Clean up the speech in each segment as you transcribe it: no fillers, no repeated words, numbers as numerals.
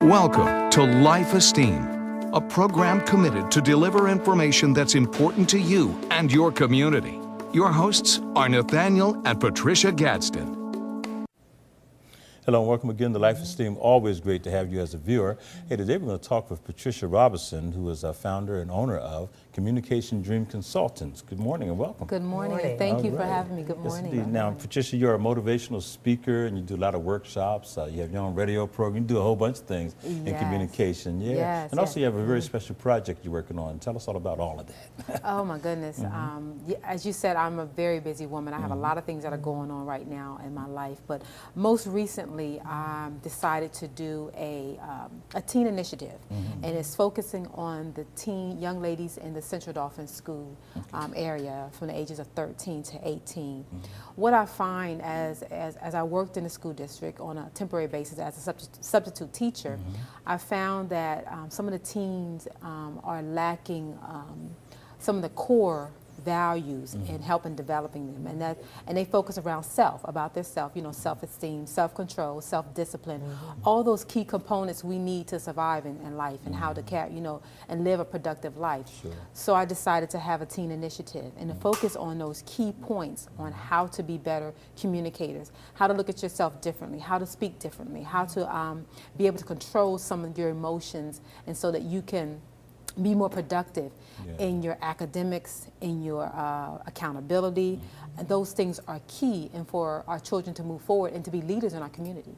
Welcome to Life Esteem, a program committed to deliver information that's important to you and your community. Your hosts are Nathaniel and Patricia Gadsden. Hello and welcome again to Life Esteem. Always great to have you as a viewer. Hey, today we're going to talk with Patricia Robinson, who is a founder and owner of Communication Dream Consultants. Good morning and welcome. Good morning. Thank you for having me. Good morning. Yes, now, Patricia, you're a motivational speaker and you do a lot of workshops. You have your own radio program. You do a whole bunch of things in communication. Yeah. Yes, and also you have a very special project you're working on. Tell us all about all of that. Oh my goodness. As you said, I'm a very busy woman. I have a lot of things that are going on right now in my life. But most recently, I decided to do a teen initiative, and it's focusing on the young ladies in the Central Dauphin School area from the ages of 13 to 18. What I find as I worked in the school district on a temporary basis as a substitute teacher, I found that some of the teens are lacking some of the core values in helping developing them, and they focus around about their self, self-esteem, self-control, self-discipline, all those key components we need to survive in life and how to and live a productive life. Sure. So I decided to have a teen initiative and to focus on those key points on how to be better communicators, how to look at yourself differently, how to speak differently, how to be able to control some of your emotions, and so that you can be more productive in your academics, in your accountability. And those things are key and for our children to move forward and to be leaders in our community.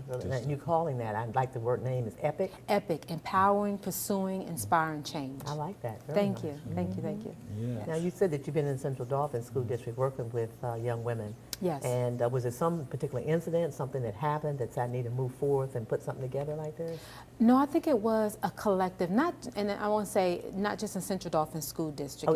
And you're calling that, I like the word name is EPIC? EPIC, empowering, pursuing, inspiring change. I like that. Thank you. Thank you. Yeah. Now you said that you've been in Central Dauphin School District working with young women. Yes. And was it some particular incident, something that happened that I need to move forth and put something together like this? No, I think it was a collective, and I want to say not just in Central Dauphin School District.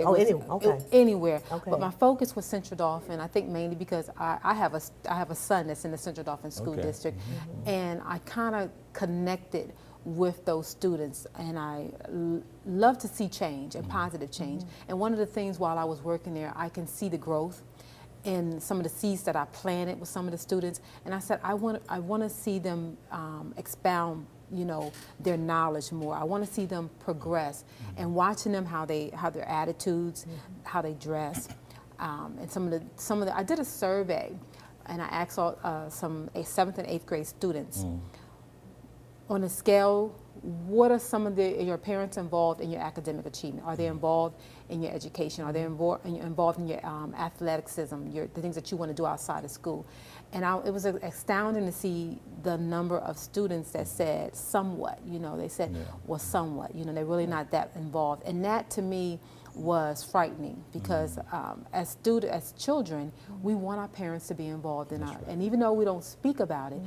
Anywhere. Okay. But my focus was Central Dauphin, I think mainly because I have a son that's in the Central Dauphin School District, and I kind of connected with those students, and I love to see change and positive change. And one of the things while I was working there, I can see the growth in some of the seeds that I planted with some of the students, and I said I want to see them expound their knowledge more. I want to see them progress, and watching them how their attitudes, how they dress, and some of the I did a survey, and I asked some 7th and 8th grade students on a scale, what are some of your parents involved in your academic achievement? Are they involved in your education? Are they involved in your athleticism, the things that you want to do outside of school? And it was astounding to see the number of students that said somewhat, they said, well, somewhat, they're really not that involved. And that to me was frightening because as children, we want our parents to be involved in and even though we don't speak about it,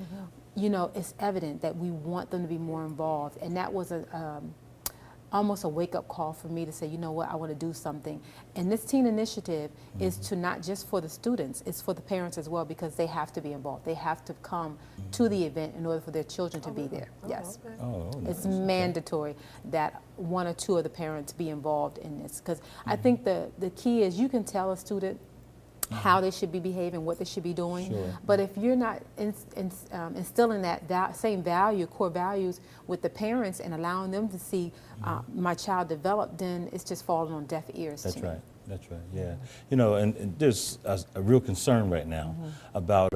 it's evident that we want them to be more involved. And that was almost a wake-up call for me to say, you know what, I want to do something. And this teen initiative is to not just for the students, it's for the parents as well, because they have to be involved. They have to come to the event in order for their children to be there. Yes. Okay. Oh, nice. It's mandatory that 1 or 2 of the parents be involved in this, because I think the key is you can tell a student how they should be behaving, what they should be doing. Sure. But if you're not instilling that same core values with the parents and allowing them to see my child develop, then it's just falling on deaf ears. That's right. That's right. Yeah. And there's a real concern right now about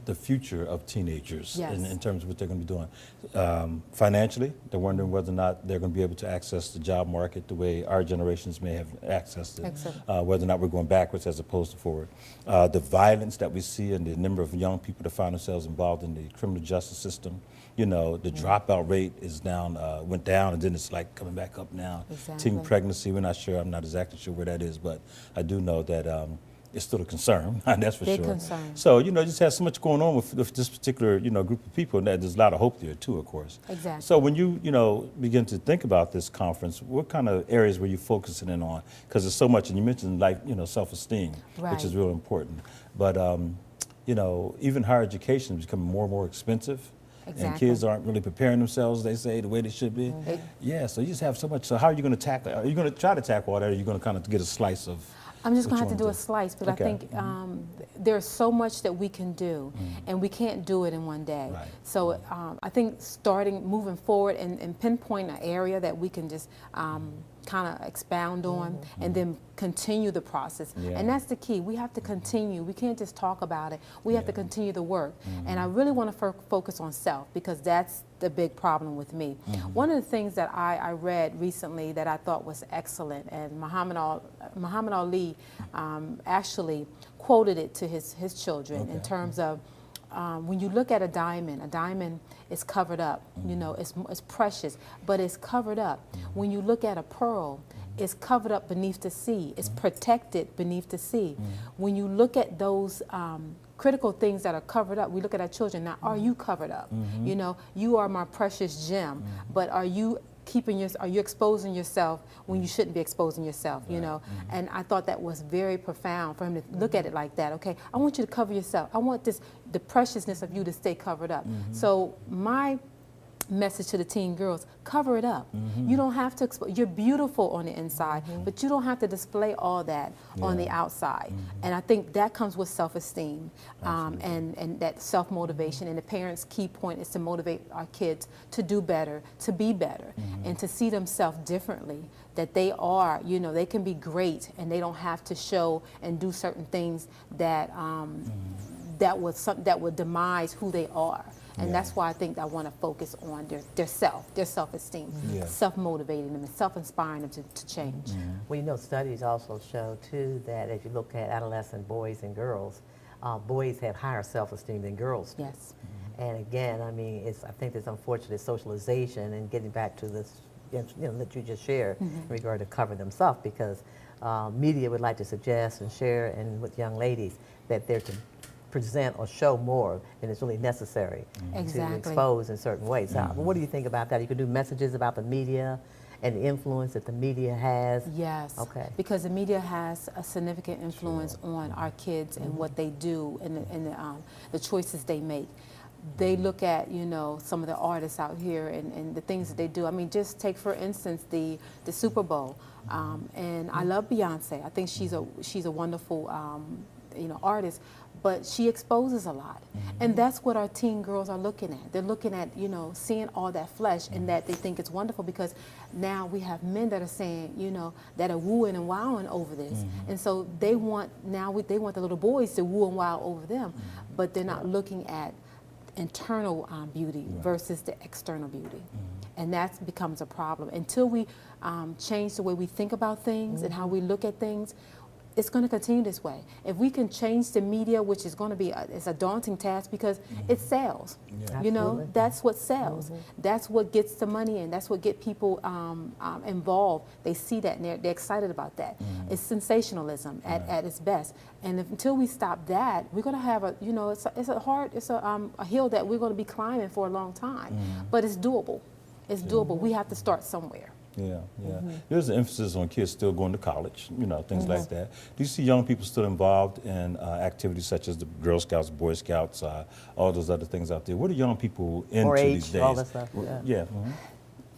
the future of teenagers in terms of what they're going to be doing. Financially, they're wondering whether or not they're going to be able to access the job market the way our generations may have accessed it, whether or not we're going backwards as opposed to forward. The violence that we see and the number of young people that find themselves involved in the criminal justice system, the dropout rate is down, went down, and then it's like coming back up now. Teen pregnancy, we're not sure, I'm not exactly sure where that is, but I do know that it's still a concern, that's for sure. Concern. So, just have so much going on with this particular, group of people, and there's a lot of hope there too, of course. Exactly. So when you, begin to think about this conference, what kind of areas were you focusing in on? Because there's so much, and you mentioned self-esteem, which is real important. But, even higher education is becoming more and more expensive. Exactly. And kids aren't really preparing themselves, they say, the way they should be. Yeah, so you just have so much. So how are you going to tackle? Are you going to try to tackle all that, or are you going to kind of get a slice of I'm just going to Which have to do one a slice, but Okay. I think there's so much that we can do, and we can't do it in one day. Right. So I think moving forward and pinpoint an area that we can just kind of expound on, and then continue the process. Yeah. And that's the key. We have to continue. We can't just talk about it. We have to Yeah. continue the work. And I really want to focus on self, because that's the big problem with me. One of the things that I read recently that I thought was excellent, and Muhammad Ali actually quoted it to his children in terms of when you look at a diamond is covered up. You know, it's precious, but it's covered up. When you look at a pearl, it's covered up beneath the sea. It's protected beneath the sea. When you look at those critical things that are covered up, we look at our children. Now, are you covered up? You know, you are my precious gem, but are you exposing yourself when you shouldn't be exposing yourself, you know? And I thought that was very profound for him to look at it like that. Okay, I want you to cover yourself. I want the preciousness of you to stay covered up. So my message to the teen girls, cover it up. You don't have to you're beautiful on the inside, but you don't have to display all that on the outside. And I think that comes with self-esteem and that self-motivation. And the parents' key point is to motivate our kids to do better, to be better, and to see themselves differently, that they are, you know, they can be great, and they don't have to show and do certain things that that would demise who they are. And that's why I think I want to focus on their self-esteem, self-motivating them and self-inspiring them to change. Well, you know, studies also show, too, that as you look at adolescent boys and girls, boys have higher self-esteem than girls do. Yes. And again, I mean, I think this unfortunate socialization, and getting back to this, you know, that you just shared in regard to cover themselves, because media would like to suggest and share, and with young ladies, that they're to present or show more than is really necessary to expose in certain ways. What do you think about that? You could do messages about the media and the influence that the media has. Yes. Okay. Because the media has a significant influence on our kids and what they do and the choices they make. They look at, you know, some of the artists out here and the things that they do. I mean, just take for instance the Super Bowl. And I love Beyonce. I think she's a wonderful you know, artist, but she exposes a lot. And that's what our teen girls are looking at. They're looking at, you know, seeing all that flesh, and that they think it's wonderful, because now we have men that are saying, you know, that are wooing and wowing over this. And so they want the little boys to woo and wow over them, but they're not looking at internal beauty versus the external beauty. And that becomes a problem. Until we change the way we think about things and how we look at things, it's going to continue this way. If we can change the media, which is going to be it's a daunting task, because it sells. You know, that's what sells. That's what gets the money in. That's what gets people involved. They see that and they're excited about that. It's sensationalism at its best. And until we stop that, we're going to have a, you know, it's a hill that we're going to be climbing for a long time. But it's doable. It's doable. We have to start somewhere. There's an emphasis on kids still going to college, you know, things like that. Do you see young people still involved in activities such as the Girl Scouts, Boy Scouts, all those other things out there? What are young people into these days? All that stuff.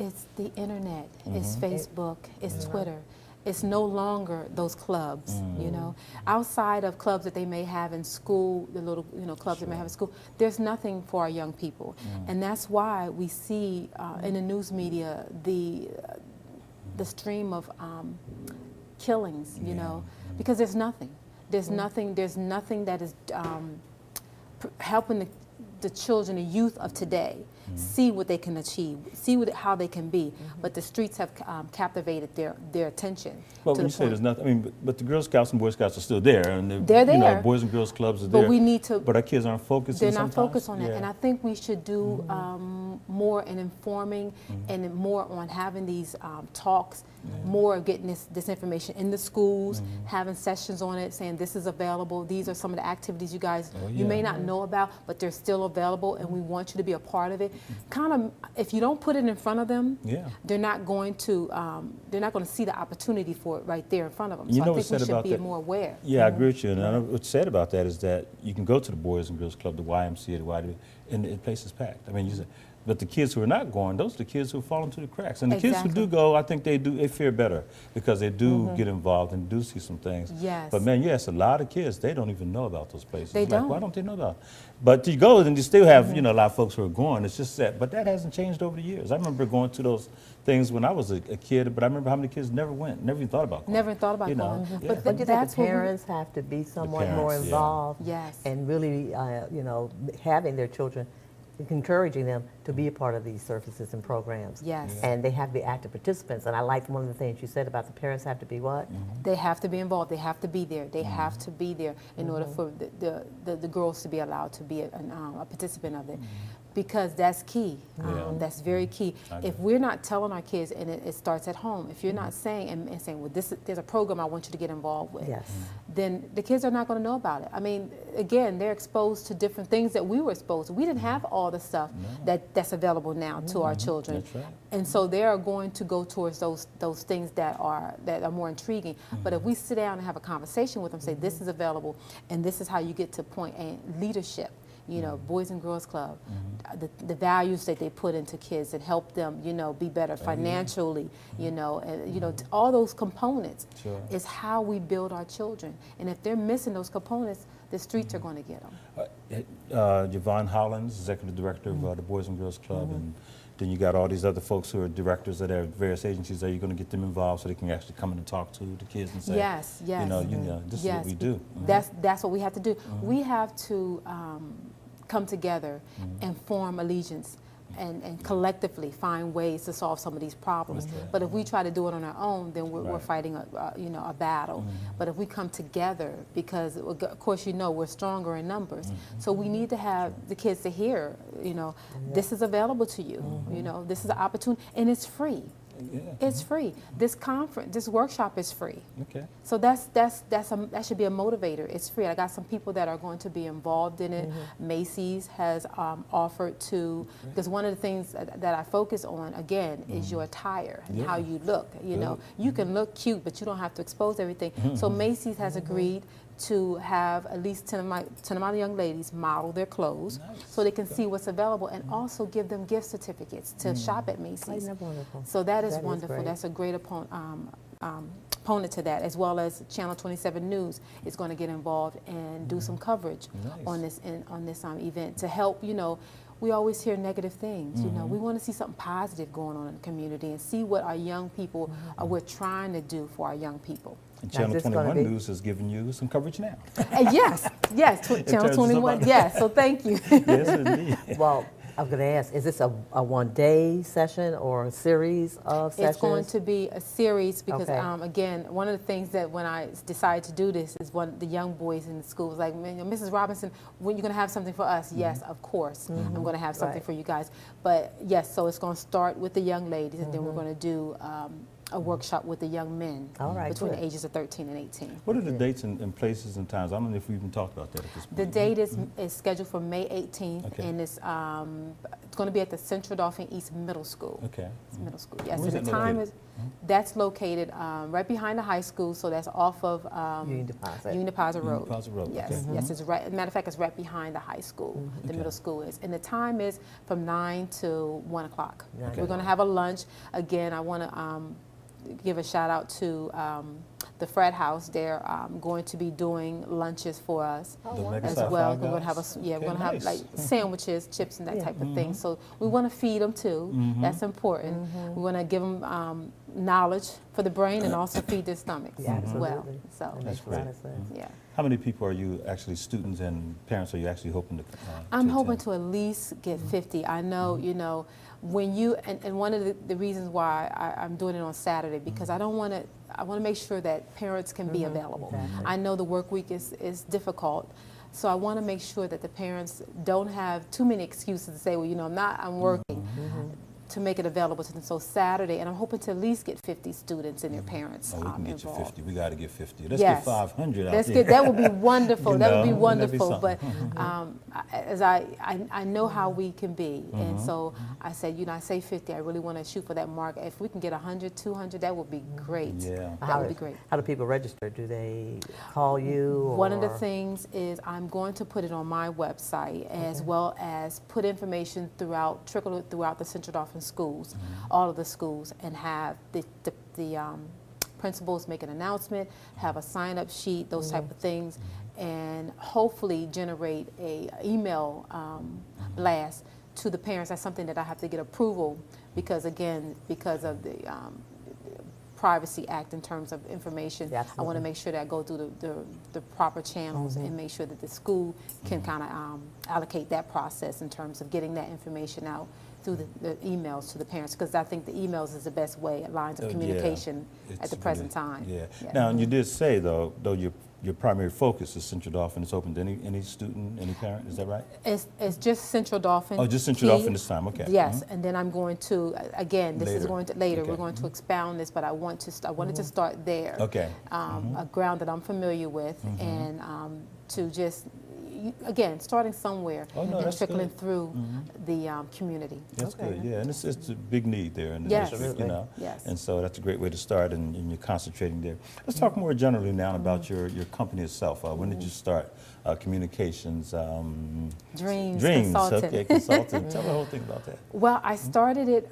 It's the internet. It's Facebook. It's Twitter. It's no longer those clubs, you know. Outside of clubs that they may have in school, the little, you know, clubs they may have in school, there's nothing for our young people. And that's why we see in the news media the stream of killings, you know, because there's nothing. There's nothing that is helping the children, the youth of today, see what they can achieve, see how they can be. But the streets have captivated their attention. Well, when you say there's nothing, I mean, but the Girl Scouts and Boy Scouts are still there, and they're there. You know, Boys and Girls Clubs are there. But we need to. But our kids aren't focused. They're not focused on that, and I think we should do more in informing and more on having these talks. More getting this information in the schools, having sessions on it, saying this is available. These are some of the activities you guys you may not know about, but they're still available, and we want you to be a part of it. Kind of, if you don't put it in front of them, they're not going to see the opportunity for it right there in front of them. So I think we should be more aware. Yeah, I agree with you. And what's said about that is that you can go to the Boys and Girls Club, the YMCA, the YD, and the place is packed. I mean, But the kids who are not going, those are the kids who fall into the cracks. And the kids who Exactly. do go, I think they fare better because they do get involved and do see some things. Yes. But man, yes, a lot of kids, they don't even know about those places. They Like, don't. why don't they know about it? But you go and you still have, you know, a lot of folks who are going. It's just that, but that hasn't changed over the years. I remember going to those things when I was a kid, but I remember how many kids never went, never even thought about going. Never thought about You know, going. yeah. But But do you think that's the what we- parents have to be somewhat more parents, yeah. involved? Yes. And really, you know, having their children, encouraging them to be a part of these services and programs. Yes. And they have to be active participants. And I like one of the things you said about the parents have to be what? They have to be involved. They have to be there. They have to be there in order for the girls to be allowed to be a participant of it. Because that's key. Yeah. That's very key. I If we're not telling our kids, and it starts at home, if you're not saying and saying, well, there's a program I want you to get involved with, Yes. then the kids are not going to know about it. I mean, again, they're exposed to different things that we were exposed to. We didn't have all the stuff that's available now to our children. That's right. And so they are going to go towards those things that are more intriguing. But if we sit down and have a conversation with them, say this is available, and this is how you get to point A, leadership. You know, Boys and Girls Club, the values that they put into kids and help them, you know, be better financially, you know, and you know, all those components Sure. is how we build our children. And if they're missing those components, the streets are going to get them. Yvonne Hollins, Executive Director of the Boys and Girls Club, and then you got all these other folks who are directors at their various agencies. Are you going to get them involved so they can actually come in and talk to the kids and say, Yes, yes. you know, this is what we do. That's what we have to do. We have to come together and form allegiance and collectively find ways to solve some of these problems. But if we try to do it on our own, then we're fighting a battle. But if we come together, because of course, you know, we're stronger in numbers, so we need to have the kids to hear, you know, this is available to you. You know, this is an opportunity, and it's free. Yeah. It's free. This conference, this workshop is free. Okay. So that should be a motivator. It's free. I got some people that are going to be involved in it. Macy's has offered to, because one of the things that I focus on again is your attire and how you look. You know, you can look cute, but you don't have to expose everything. So Macy's has agreed to have at least 10 of my young ladies model their clothes so they can see what's available, and also give them gift certificates to shop at Macy's. Isn't that wonderful? So that is That is wonderful. great. That's a great opponent to that, as well as Channel 27 News is going to get involved and do some coverage on this event to help. You know, we always hear negative things. You know, we want to see something positive going on in the community and see what our young people we're trying to do for our young people. And Now, Channel is this gonna 21 be- News has given you some coverage now. Yes, Channel terms of 21. somebody- Yes, so thank you. Yes, indeed. Well, I was going to ask, is this a one-day session or a series of sessions? It's going to be a series because, Okay. again, one of the things that when I decided to do this is one the young boys in the school was like, Mrs. Robinson, when you going to have something for us? Yes, of course. I'm going to have something Right. for you guys. But yes, so it's going to start with the young ladies, and then we're going to do a workshop with the young men All right, between good. the ages of 13 and 18. What are the dates and places and times? I don't know if we even talked about that at this point. The date is scheduled for May 18th, Okay. and it's going to be at the Central Dauphin East Middle School. Okay. It's middle school, yes. Where's And the that time located? is, that's located right behind the high school, so that's off of Union Deposit. Union Deposit Road. Union Deposit Road, Yes, okay. yes. It's right. Matter of fact, it's right behind the high school. The Okay. middle school is, and the time is from 9 to 1 o'clock. Okay. We're going to have a lunch. Again, I want to give a shout out to the frat house. They're going to be doing lunches for us The Mega as Sci-Fi well. We're going to guys? have we're Okay, going to have nice. like sandwiches, chips, and that type of thing. So we want to feed them too. That's important. We want to give them knowledge for the brain and also feed their stomachs Yeah, as well. absolutely. So That makes a lot of sense. yeah. How many people are you actually, students and parents, are you actually hoping to I'm to hoping attend? to at least get 50. I know, you know, when you, and one of the reasons why I'm doing it on Saturday, because I want to make sure that parents can be available. Exactly. I know the work week is difficult, so I want to make sure that the parents don't have too many excuses to say, well, you know, I'm working. to make it available to them. So Saturday, and I'm hoping to at least get 50 students and their parents Oh, we can get involved. you 50. We got to get 50. Let's Yes. get 500 out Let's there. get, that would be wonderful. You That would be know, wouldn't that be wonderful. But something? as I know how we can be, and so I said, I say 50. I really want to shoot for that mark. If we can get 100, 200, that would be great. Yeah. That would be great. How do people register? Do they call you? One of the or- things is I'm going to put it on my website as well as put information trickle it throughout the Central Dauphin schools, all of the schools, and have the principals make an announcement, have a sign-up sheet, those type of things, and hopefully generate a email blast to the parents. That's something that I have to get approval because, again, because of the Privacy Act in terms of information. Yeah, I want to make sure that I go through the proper channels and make sure that the school can kind of allocate that process in terms of getting that information out through the emails to the parents, because I think the emails is the best way, lines of communication at the present time. Yeah. Yeah. Now, and you did say, though your primary focus is Central Dauphin. It's open to any student, any parent. Is that right? It's just Central Dauphin. Oh, just Central Dauphin this time. Okay. Yes, and then I'm going to, again, this is Later. going to, later, Okay. we're going to expound this, but I wanted to start there. Okay. A ground that I'm familiar with, and to just, again, starting somewhere Oh, no, and that's trickling good. through the community. That's Okay. good, yeah, and it's a big need there in the Yes. district, you know. Yes. And so that's a great way to start, and you're concentrating there. Let's talk more generally now about your company itself. When did you start Communications? Dreams Consultant. Consultant. Okay, consultant. Tell the whole thing about that. Well, I started it,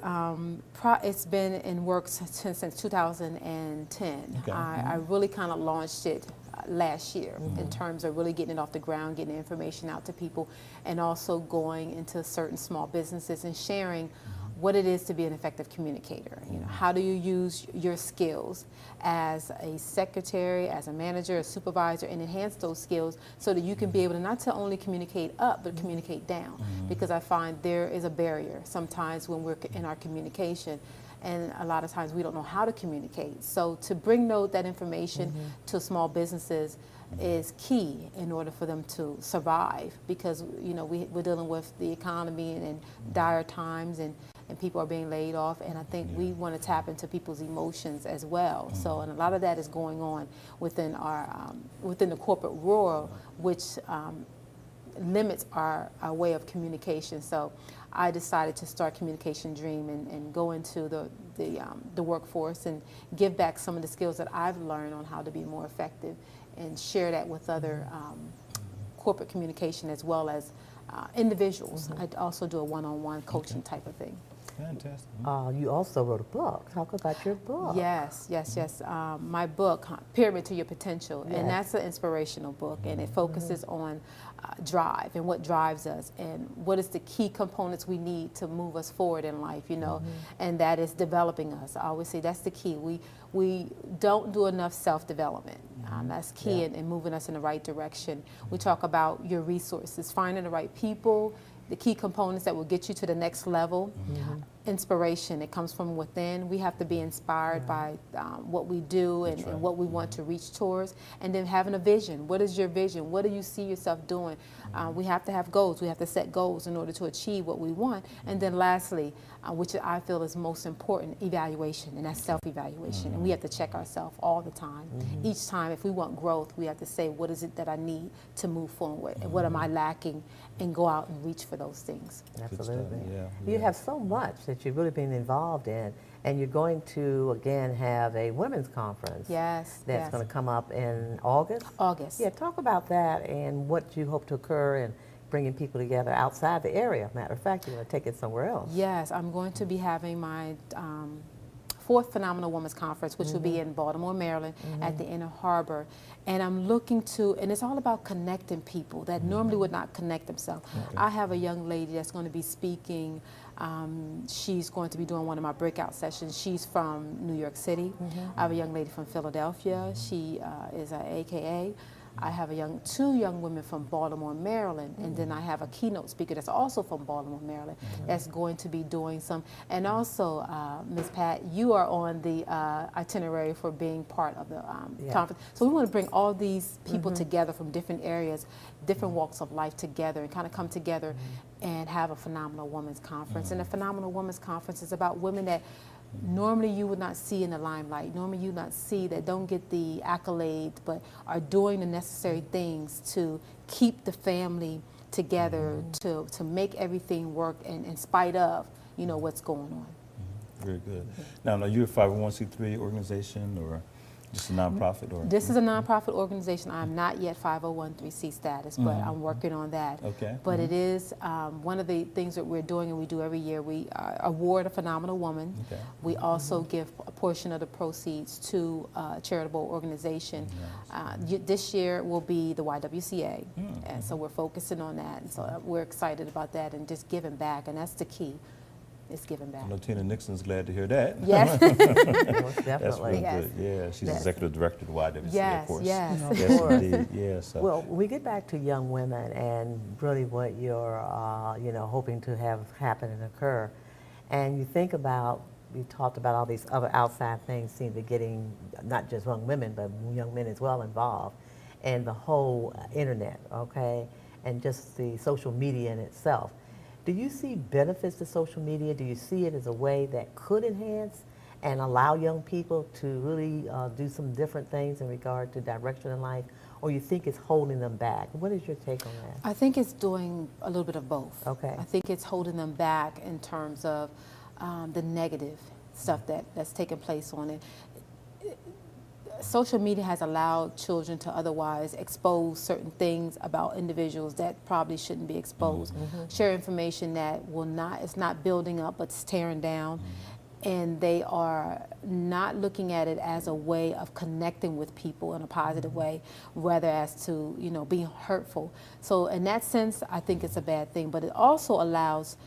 it's been in works since 2010. Okay. I really kind of launched it last year in terms of really getting it off the ground, getting the information out to people, and also going into certain small businesses and sharing what it is to be an effective communicator. How do you use your skills as a secretary, as a manager, a supervisor, and enhance those skills so that you can be able to not to only communicate up, but communicate down. Because I find there is a barrier sometimes when we're in our communication, and a lot of times we don't know how to communicate. So to bring that information to small businesses is key in order for them to survive, because we're dealing with the economy and dire times, and people are being laid off, and I think we want to tap into people's emotions as well. So, and a lot of that is going on within our within the corporate world, which limits our way of communication. So I decided to start Communication Dream and go into the workforce and give back some of the skills that I've learned on how to be more effective, and share that with other corporate communication as well as individuals. I also do a one-on-one coaching type of thing. Fantastic. You also wrote a book. Talk about your book. Yes. My book, Pyramid to Your Potential, Yes. and that's an inspirational book, and it focuses on drive and what drives us, and what is the key components we need to move us forward in life, and that is developing us. I always say that's the key. We don't do enough self-development. That's key in moving us in the right direction. We talk about your resources, finding the right people, the key components that will get you to the next level. Inspiration, it comes from within. We have to be inspired by what we do and what we want to reach towards, and then having a vision. What is your vision? What do you see yourself doing? We have to have goals. We have to set goals in order to achieve what we want. And then lastly, which I feel is most important, evaluation, and that's self-evaluation. And we have to check ourselves all the time. Each time, if we want growth, we have to say, what is it that I need to move forward? And what am I lacking? And go out and reach for those things. Absolutely. Yeah, You have so much that you've really been involved in, and you're going to again have a women's conference. Yes. That's going to come up in August. August. Yeah, talk about that and what you hope to occur in bringing people together outside the area. Matter of fact, you're going to take it somewhere else. Yes, I'm going to be having my fourth Phenomenal Women's Conference, which will be in Baltimore, Maryland, at the Inner Harbor. And I'm looking to, and it's all about connecting people that normally would not connect themselves. I have a young lady that's going to be speaking. She's going to be doing one of my breakout sessions. She's from New York City. I have a young lady from Philadelphia. She is an AKA. I have two young women from Baltimore, Maryland, and then I have a keynote speaker that's also from Baltimore, Maryland, that's going to be doing some. And also, Ms. Pat, you are on the itinerary for being part of the conference. So we want to bring all these people together from different areas, different walks of life together, and kind of come together and have a Phenomenal Women's Conference. And the Phenomenal Women's Conference is about women that normally you would not see in the limelight, normally you would not see, that don't get the accolades, but are doing the necessary things to keep the family together, to make everything work in spite of, you know, what's going on. Very good. Now, are you a 501c3 organization or just a nonprofit? Or This is a nonprofit organization. I'm not yet 501c3 status, but I'm working on that. Okay. But it is one of the things that we're doing, and we do every year. We award a Phenomenal Woman. Okay. We also give a portion of the proceeds to a charitable organization. This year will be the YWCA, and so we're focusing on that. And so we're excited about that and just giving back, and that's the key. It's giving back. I know Tina Nixon's glad to hear that. Yes. Most That's definitely. real Yes. good. Yeah, she's Yes. executive director of the YWCA, of Yes, course. yes. Yes, indeed. Yeah, so. Well, we get back to young women and really what you're, hoping to have happen and occur. And you think about, you talked about all these other outside things seem to be getting not just young women, but young men as well involved. And the whole internet, okay? And just the social media in itself. Do you see benefits to social media? Do you see it as a way that could enhance and allow young people to really do some different things in regard to direction in life? Or you think it's holding them back? What is your take on that? I think it's doing a little bit of both. Okay. I think it's holding them back in terms of the negative stuff that's taking place on it. Social media has allowed children to otherwise expose certain things about individuals that probably shouldn't be exposed. Share information that it's not building up, but it's tearing down. And they are not looking at it as a way of connecting with people in a positive way, rather as to, being hurtful. So in that sense, I think it's a bad thing, but it also allows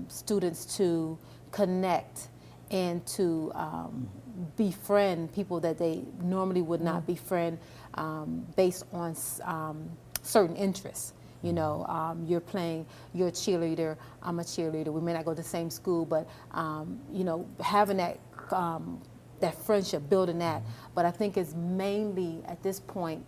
students to connect and to befriend people that they normally would not befriend based on certain interests. You're a cheerleader, I'm a cheerleader. We may not go to the same school, but having that friendship, building that. But I think it's mainly at this point,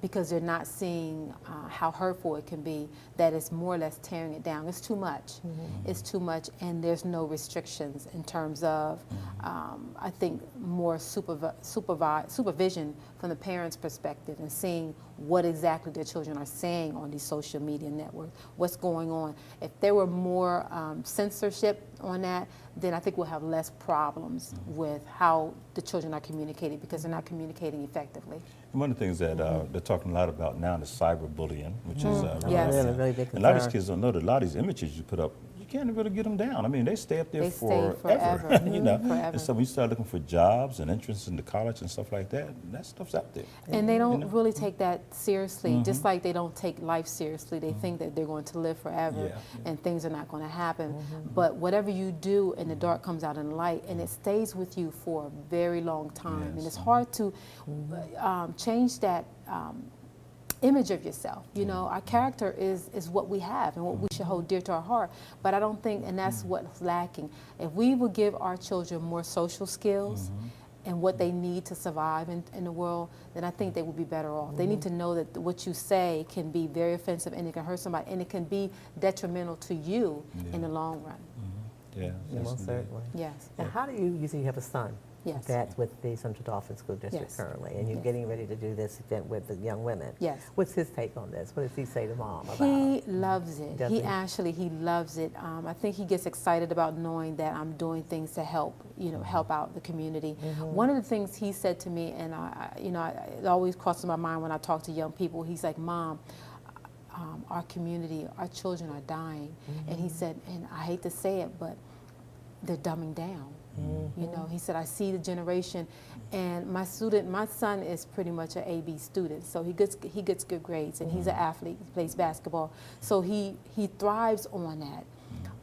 because they're not seeing how hurtful it can be, that it's more or less tearing it down. It's too much. It's too much, and there's no restrictions in terms of, I think, more supervision from the parents' perspective and seeing what exactly their children are saying on these social media networks, what's going on. If there were more censorship on that, then I think we'll have less problems with how the children are communicating, because they're not communicating effectively. And one of the things that they're talking a lot about now is cyberbullying, which is Yes. Really, really big and a lot of concern. these kids don't know that a lot of these images you put up, you can't really get them down. I mean, they stay up there They stay forever. forever. Forever. Forever. And so when you start looking for jobs and entrance into college and stuff like that, that stuff's out there. And they don't really take that seriously, just like they don't take life seriously. They think that they're going to live forever and things are not going to happen. But whatever you do in the dark comes out in the light, and it stays with you for a very long time. And it's hard to change that image of yourself. Our character is what we have and what we should hold dear to our heart. But I don't think, and that's what's lacking. If we would give our children more social skills and what they need to survive in the world, then I think they would be better off. They need to know that what you say can be very offensive and it can hurt somebody and it can be detrimental to you in the long run. Yeah, Yeah, most certainly. Yes. Now, how do you say you have a son? Yes. That's with the Central Dauphin School District Yes. currently, and you're getting ready to do this event with the young women. Yes. What's his take on this? What does he say to mom about He loves it. Does He he? actually, he loves it. I think he gets excited about knowing that I'm doing things to help, help out the community. One of the things he said to me, and it always crosses my mind when I talk to young people, he's like, Mom, our community, our children are dying. And he said, and I hate to say it, but they're dumbing down. He said, I see the generation, and my son is pretty much an AB student, so he gets good grades, and he's an athlete, he plays basketball, so he thrives on that.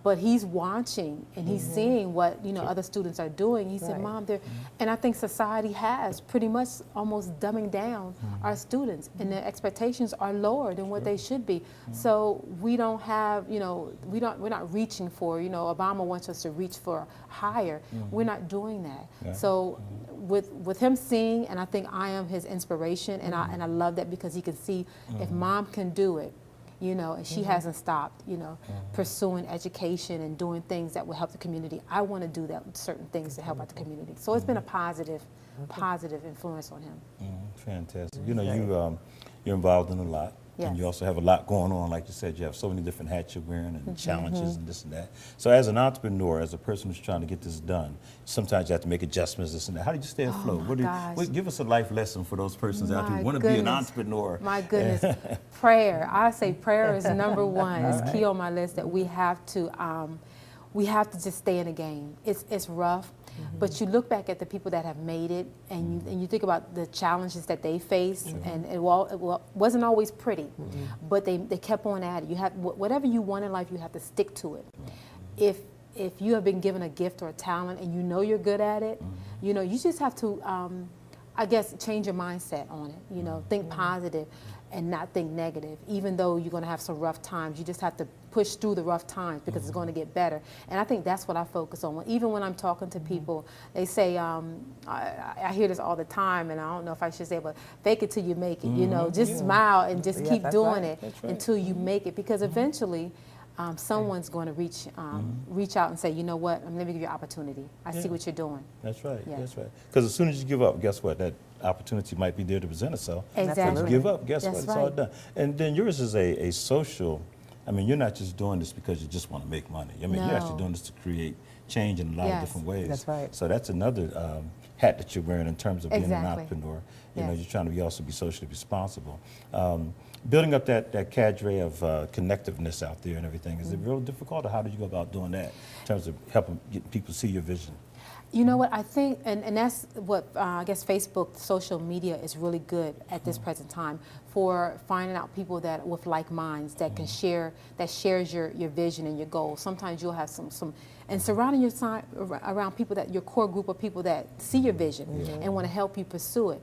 but he's watching and he's seeing what other students are doing. He said, Mom, and I think society has pretty much almost dumbing down our students, and their expectations are lower than what they should be. So we don't have, we're not reaching for, Obama wants us to reach for higher. We're not doing that. Yeah. So with him seeing, and I think I am his inspiration, and I love that because he can see if Mom can do it, and she hasn't stopped, pursuing education and doing things that will help the community. I want to do that with certain things to help out the community. So it's been a positive influence on him. Fantastic. You're involved in a lot. Yes. And you also have a lot going on. Like you said, you have so many different hats you're wearing and challenges and this and that. So as an entrepreneur, as a person who's trying to get this done, sometimes you have to make adjustments, this and that. How do you stay afloat? Give us a life lesson for those persons out there who want to be an entrepreneur. My goodness. Prayer. I say prayer is number one. It's key on my list that we have to just stay in the game. It's rough. But you look back at the people that have made it, and you think about the challenges that they faced, and it wasn't always pretty, but they kept on at it. You have whatever you want in life, you have to stick to it. If you have been given a gift or a talent and you're good at it, you just have to, I guess, change your mindset on it. Think positive and not think negative. Even though you're going to have some rough times, you just have to push through the rough times because it's going to get better. And I think that's what I focus on. Even when I'm talking to people, they say, I hear this all the time, and I don't know if I should say, but fake it till you make it. Just smile and just keep doing it until you make it, because eventually someone's going to reach out and say, you know what, let me give you an opportunity. I see what you're doing. That's right. Yeah. That's right. Because as soon as you give up, guess what? That opportunity might be there to present itself. Exactly. If you give up, guess what? That's It's all done. And then yours is a social. I mean, you're not just doing this because you just want to make money. I mean, you're actually doing this to create change in a lot of different ways. That's right. So that's another hat that you're wearing in terms of being an entrepreneur. You're trying to also be socially responsible. Building up that cadre of connectiveness out there and everything, is it real difficult, or how do you go about doing that in terms of helping get people see your vision? You know what, I think, and that's what I guess Facebook, social media is really good at this present time for finding out people that with like minds that can share, that shares your vision and your goals. Sometimes you'll have some and surrounding yourself around people that your core group of people that see your vision and want to help you pursue it.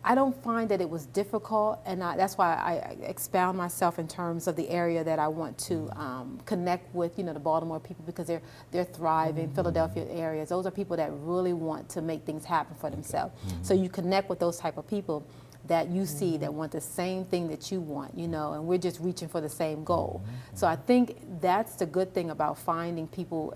I don't find that it was difficult, and that's why I expound myself in terms of the area that I want to connect with, the Baltimore people, because they're thriving, Philadelphia areas. Those are people that really want to make things happen for themselves. So you connect with those type of people that you see that want the same thing that you want, and we're just reaching for the same goal. So I think that's the good thing about finding people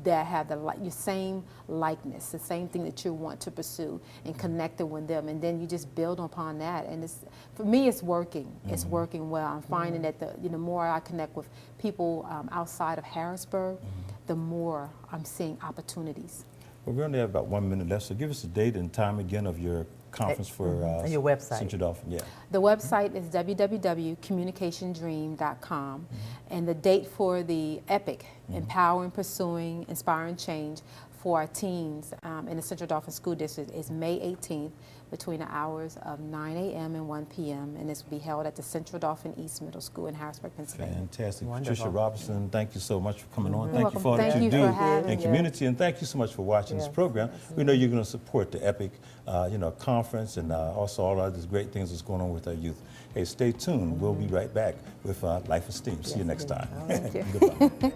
that have your same likeness, the same thing that you want to pursue, and connecting with them, and then you just build upon that. And for me, it's working. It's working well. I'm finding that the more I connect with people outside of Harrisburg, the more I'm seeing opportunities. Well, we only have about 1 minute left, so give us a date and time again of your conference for your website. Central Dauphin. Yeah. The website is www.communicationdream.com, and the date for the EPIC, Empowering, Pursuing, Inspiring Change, for our teens in the Central Dauphin School District is May 18th between the hours of 9 a.m. and 1 p.m. and this will be held at the Central Dauphin East Middle School in Harrisburg, Pennsylvania. Fantastic. Wonderful. Patricia Robinson, thank you so much for coming on. You're Thank welcome. you for all that Thank you you do for having in me. community, and thank you so much for watching this program. We know you're going to support the EPIC conference and also all of these great things that's going on with our youth. Hey, stay tuned. We'll be right back with Life Esteem. See you next time. Thank you. Goodbye.